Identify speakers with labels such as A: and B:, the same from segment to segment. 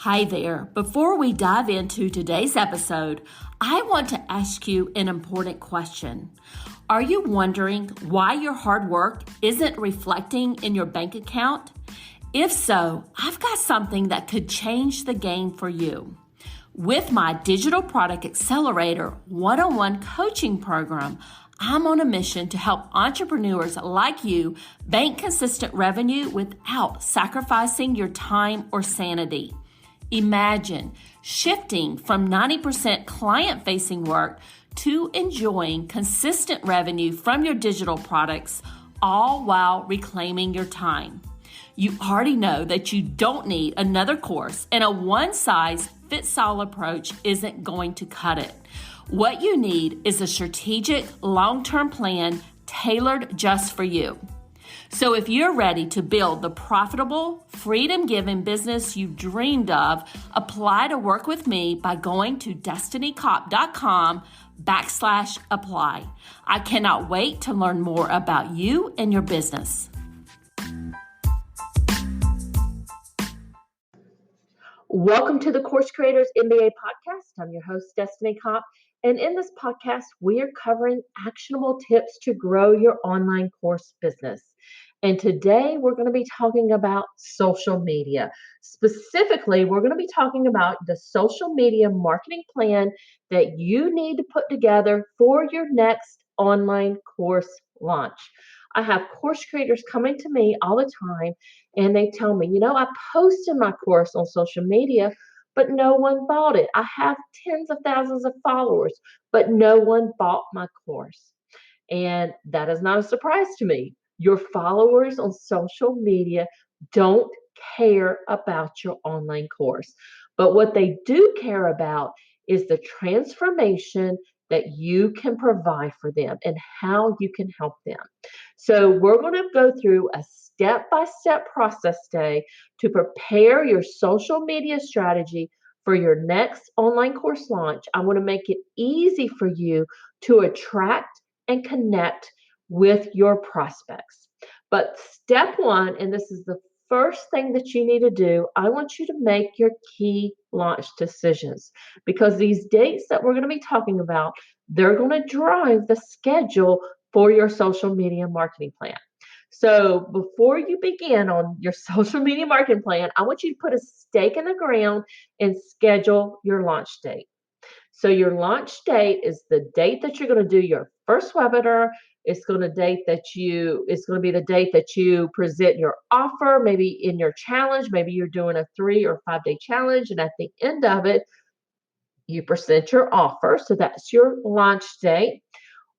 A: Hi there. Before we dive into today's episode, I want to ask you an important question. Are you wondering why your hard work isn't reflecting in your bank account? If so, I've got something that could change the game for you. With my Digital Product Accelerator one-on-one coaching program, I'm on a mission to help entrepreneurs like you bank consistent revenue without sacrificing your time or sanity. Imagine shifting from 90% client-facing work to enjoying consistent revenue from your digital products, all while reclaiming your time. You already know that you don't need another course, and a one-size-fits-all approach isn't going to cut it. What you need is a strategic, long-term plan tailored just for you. So if you're ready to build the profitable, freedom-giving business you've dreamed of, apply to work with me by going to destinycop.com/apply. I cannot wait to learn more about you and your business. Welcome to the Course Creators MBA podcast. I'm your host, Destiny Cop. And in this podcast, we are covering actionable tips to grow your online course business. And today we're going to be talking about social media. Specifically, we're going to be talking about the social media marketing plan that you need to put together for your next online course launch. I have course creators coming to me all the time and they tell me, I posted my course on social media, but no one bought it. I have tens of thousands of followers, but no one bought my course. And that is not a surprise to me. Your followers on social media don't care about your online course. But what they do care about is the transformation that you can provide for them and how you can help them. So we're going to go through a step-by-step process today to prepare your social media strategy for your next online course launch. I want to make it easy for you to attract and connect with your prospects. But step one, and this is the first thing that you need to do, I want you to make your key launch decisions because these dates that we're going to be talking about, they're going to drive the schedule for your social media marketing plan. So before you begin on your social media marketing plan, I want you to put a stake in the ground and schedule your launch date. So your launch date is the date that you're going to do your first webinar. It's going to be the date that you present your offer, maybe in your challenge. Maybe you're doing a 3 or 5 day challenge, and at the end of it, you present your offer. So that's your launch date.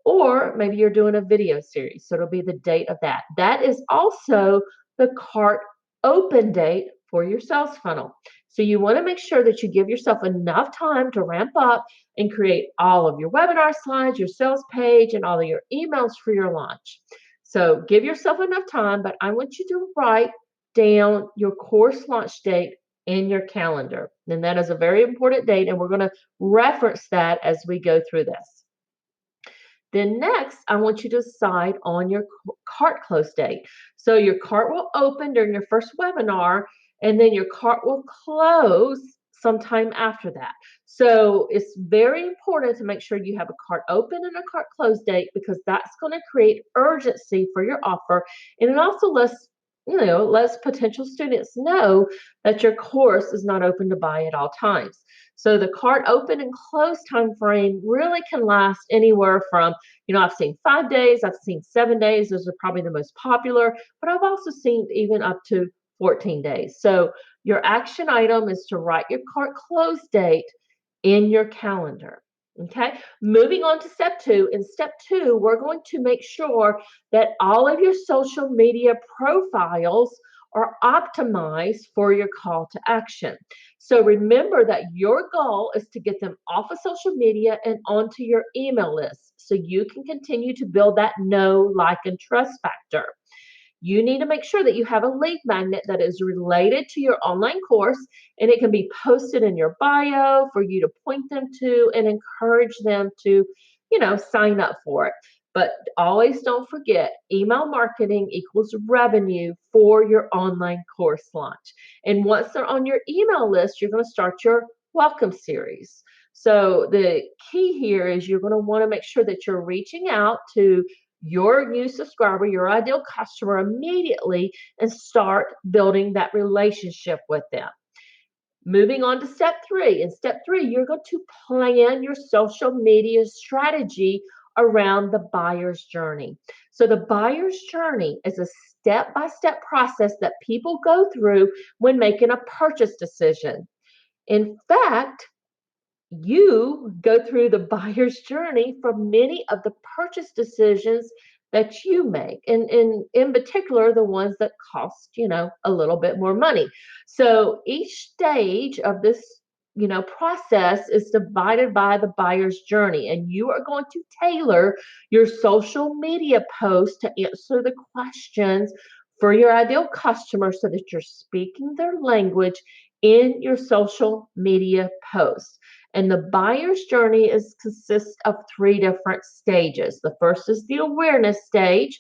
A: Or maybe you're doing a video series. So it'll be the date of that. That is also the cart open date for your sales funnel. So you want to make sure that you give yourself enough time to ramp up and create all of your webinar slides, your sales page, and all of your emails for your launch. So give yourself enough time, but I want you to write down your course launch date in your calendar. And that is a very important date, and we're going to reference that as we go through this. Then next, I want you to decide on your cart close date. So your cart will open during your first webinar, and then your cart will close sometime after that. So it's very important to make sure you have a cart open and a cart close date because that's going to create urgency for your offer. And it also lets potential students know that your course is not open to buy at all times. So the cart open and close time frame really can last anywhere from, I've seen 5 days, I've seen 7 days. Those are probably the most popular, but I've also seen even up to 14 days. So your action item is to write your cart close date in your calendar. Okay, moving on to step 2. In step 2, we're going to make sure that all of your social media profiles are optimized for your call to action. So remember that your goal is to get them off of social media and onto your email list so you can continue to build that know, like, and trust factor. You need to make sure that you have a lead magnet that is related to your online course, and it can be posted in your bio for you to point them to and encourage them to, sign up for it. But always don't forget, email marketing equals revenue for your online course launch. And once they're on your email list, you're going to start your welcome series. So the key here is you're going to want to make sure that you're reaching out to your new subscriber, your ideal customer immediately, and start building that relationship with them. Moving on to step three. In step three, you're going to plan your social media strategy around the buyer's journey. So, the buyer's journey is a step by step process that people go through when making a purchase decision. In fact, you go through the buyer's journey for many of the purchase decisions that you make, and in particular the ones that cost a little bit more money. So each stage of this process is divided by the buyer's journey, and you are going to tailor your social media posts to answer the questions for your ideal customer so that you're speaking their language in your social media posts. And the buyer's journey consists of three different stages. The first is the awareness stage.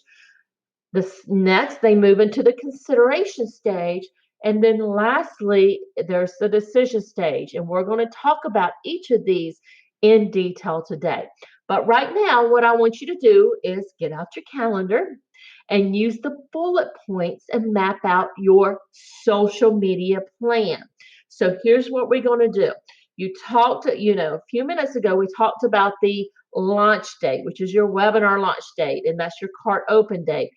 A: Next, they move into the consideration stage. And then lastly, there's the decision stage. And we're going to talk about each of these in detail today. But right now, what I want you to do is get out your calendar and use the bullet points and map out your social media plan. So here's what we're going to do. You talked, a few minutes ago, we talked about the launch date, which is your webinar launch date, and that's your cart open date.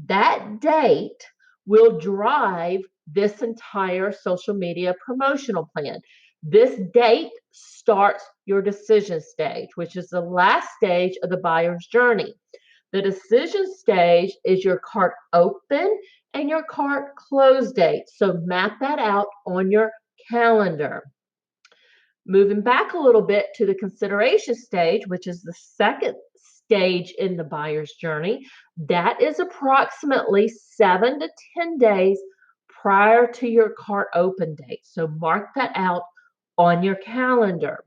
A: That date will drive this entire social media promotional plan. This date starts your decision stage, which is the last stage of the buyer's journey. The decision stage is your cart open and your cart close date. So map that out on your calendar. Moving back a little bit to the consideration stage, which is the second stage in the buyer's journey, that is approximately 7 to 10 days prior to your cart open date. So mark that out on your calendar.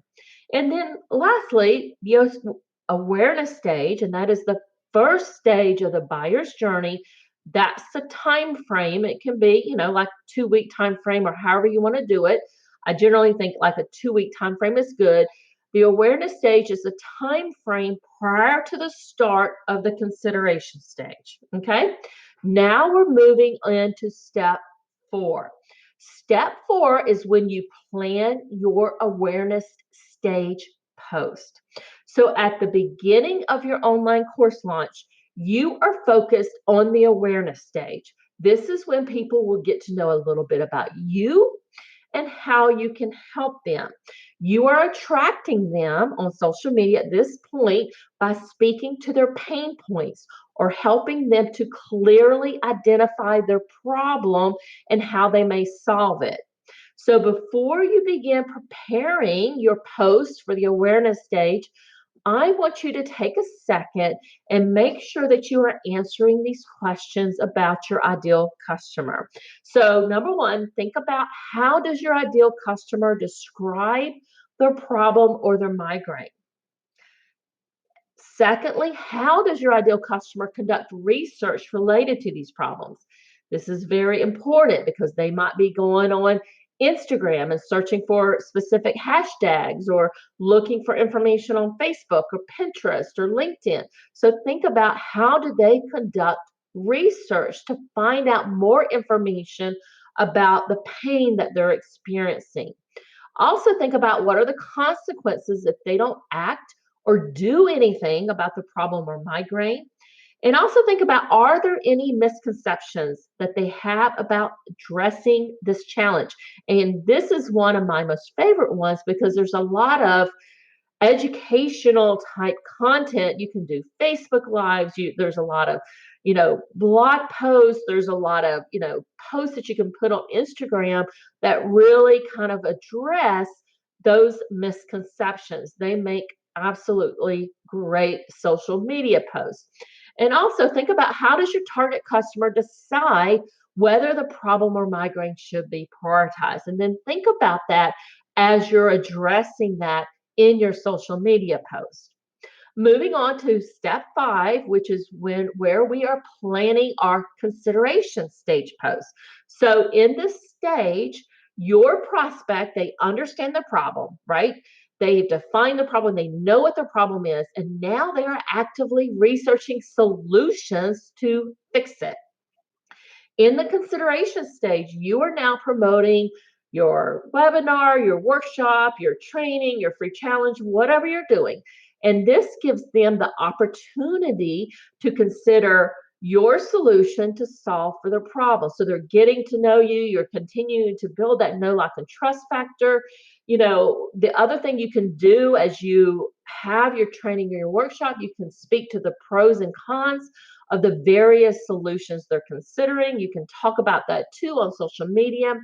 A: And then lastly, the awareness stage, and that is the first stage of the buyer's journey. That's the time frame. It can be, like 2-week time frame or however you want to do it. I generally think like a 2-week time frame is good. The awareness stage is the time frame prior to the start of the consideration stage. Okay. Now we're moving into step 4. Step 4 is when you plan your awareness stage post. So at the beginning of your online course launch, you are focused on the awareness stage. This is when people will get to know a little bit about you and how you can help them. You are attracting them on social media at this point by speaking to their pain points or helping them to clearly identify their problem and how they may solve it. So before you begin preparing your post for the awareness stage, I want you to take a second and make sure that you are answering these questions about your ideal customer. So, number one, think about how does your ideal customer describe their problem or their migraine? Secondly, how does your ideal customer conduct research related to these problems? This is very important because they might be going on Instagram and searching for specific hashtags or looking for information on Facebook or Pinterest or LinkedIn. So think about how do they conduct research to find out more information about the pain that they're experiencing. Also, think about what are the consequences if they don't act or do anything about the problem or migraine. And also think about, are there any misconceptions that they have about addressing this challenge? And this is one of my most favorite ones because there's a lot of educational type content. You can do Facebook Lives. There's a lot of, blog posts. There's a lot of, posts that you can put on Instagram that really kind of address those misconceptions. They make absolutely great social media posts. And also think about, how does your target customer decide whether the problem or migraine should be prioritized? And then think about that as you're addressing that in your social media post. Moving on to step 5, which is where we are planning our consideration stage post. So in this stage, your prospect, they understand the problem, right? They've defined the problem, they know what the problem is, and now they are actively researching solutions to fix it. In the consideration stage, you are now promoting your webinar, your workshop, your training, your free challenge, whatever you're doing. And this gives them the opportunity to consider your solution to solve for their problem. So they're getting to know you, you're continuing to build that know, like, and trust factor. The other thing you can do as you have your training or your workshop, you can speak to the pros and cons of the various solutions they're considering. You can talk about that too on social media.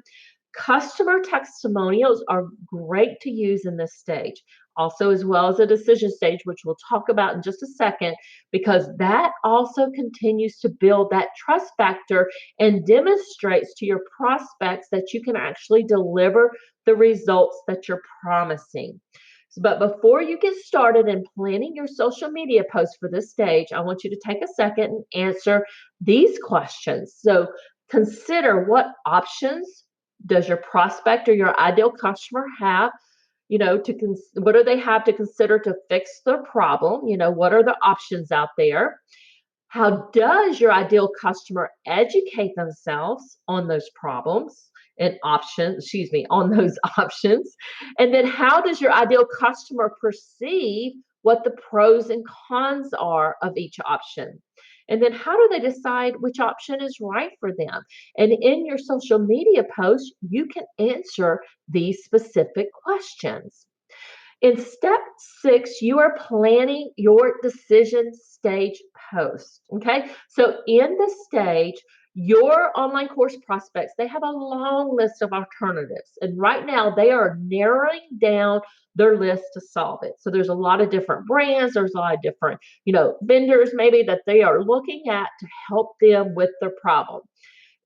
A: Customer testimonials are great to use in this stage, also as well as a decision stage, which we'll talk about in just a second, because that also continues to build that trust factor and demonstrates to your prospects that you can actually deliver the results that you're promising. But before you get started in planning your social media posts for this stage, I want you to take a second and answer these questions. So consider, what options does your prospect or your ideal customer have? What do they have to consider to fix their problem? What are the options out there? How does your ideal customer educate themselves on those problems and options, on those options? And then how does your ideal customer perceive what the pros and cons are of each option? And then how do they decide which option is right for them? And in your social media posts, you can answer these specific questions. In step 6, you are planning your decision stage post. Okay. So in this stage, your online course prospects, they have a long list of alternatives. And right now they are narrowing down their list to solve it. So there's a lot of different brands, there's a lot of different, vendors maybe that they are looking at to help them with their problem.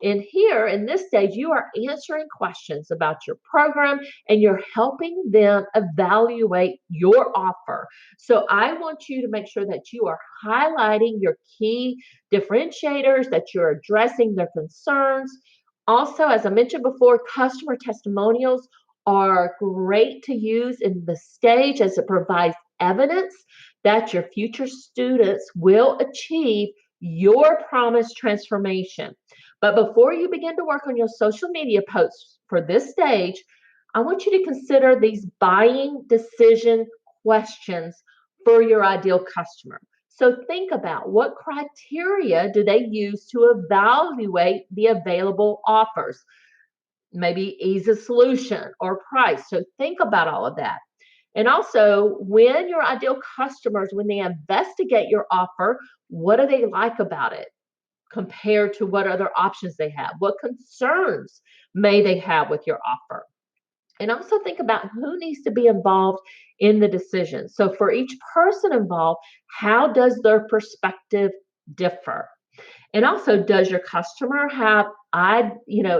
A: And here in this stage, you are answering questions about your program and you're helping them evaluate your offer. So I want you to make sure that you are highlighting your key differentiators, that you're addressing their concerns. Also, as I mentioned before, customer testimonials are great to use in the stage as it provides evidence that your future students will achieve your promised transformation. But before you begin to work on your social media posts for this stage, I want you to consider these buying decision questions for your ideal customer. So think about, what criteria do they use to evaluate the available offers? Maybe ease of solution or price. So think about all of that. And also, when your ideal customers, when they investigate your offer, what do they like about it compared to what other options they have? What concerns may they have with your offer? And also think about who needs to be involved in the decision. So for each person involved, how does their perspective differ? And also, does your customer have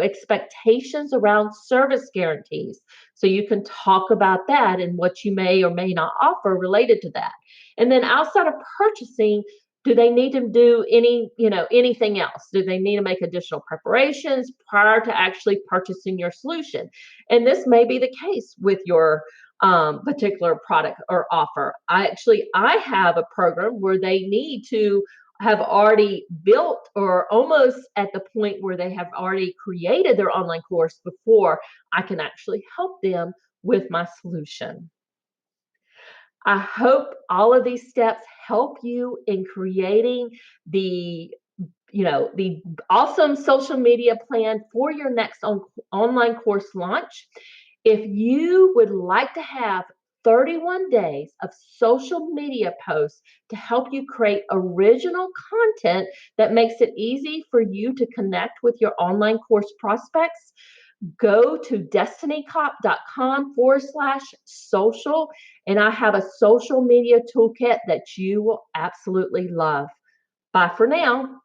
A: expectations around service guarantees? So you can talk about that and what you may or may not offer related to that. And then outside of purchasing, do they need to do anything else? Do they need to make additional preparations prior to actually purchasing your solution? And this may be the case with your particular product or offer. I have a program where they need to have already built, or almost at the point where they have already created their online course before I can actually help them with my solution. I hope all of these steps help you in creating the awesome social media plan for your next online course launch. If you would like to have 31 days of social media posts to help you create original content that makes it easy for you to connect with your online course prospects, go to destinycop.com/social, and I have a social media toolkit that you will absolutely love. Bye for now.